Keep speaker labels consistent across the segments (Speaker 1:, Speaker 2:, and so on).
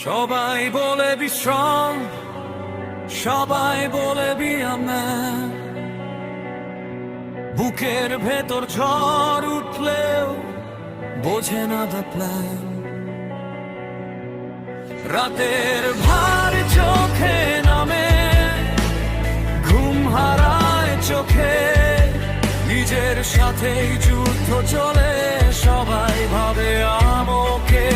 Speaker 1: সবাই বলে বিশ্রাম, সবাই বলে বিয়াম, বুকের ভেতর ঝড় উঠলেও বোঝে না দ্য প্ল্যান। রাতের ভার চোখে নামে, ঘুম হারায় চোখে, নিজের সাথেই যুদ্ধ চলে, সবাই ভাবে আমকে।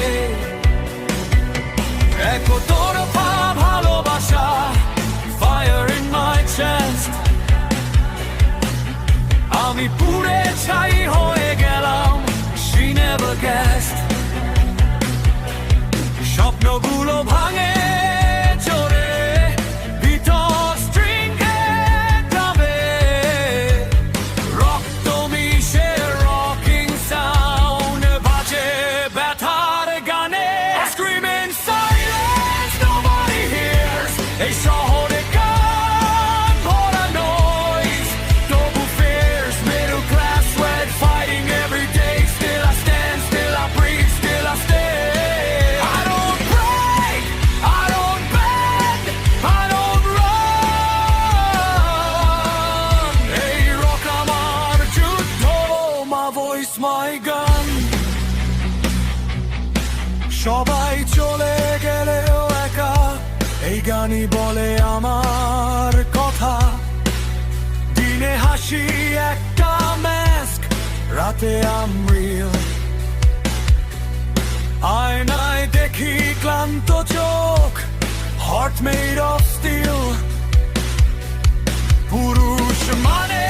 Speaker 1: একতরফা ভালোবাসা, ফায়ার ইন মাই চেস্ট, আমি পুড়ে ছাই হয়ে গেলাম, she never guessed। স্বপ্নগুলো ভাঙে জোরে, ভিতর স্ট্রিংয়ে দাবে, রক্ত মিশে রকিং সাউন্ড বাজে ব্যথার গানে। Scream in silence, nobody hears, এই শহরে গান ভরা noise, তবু fierce middle class sweat fighting every day, still I stand, still I breathe, still I stay। My gun, সবাই চলে গেলেও একা এই গানই বলে আমার কথা। দিনে হাসি একটা মাস্ক, রাতে I'm real। আয়নায় দেখি ক্লান্ত চোখ, heart made of steel। পুরুষ মানে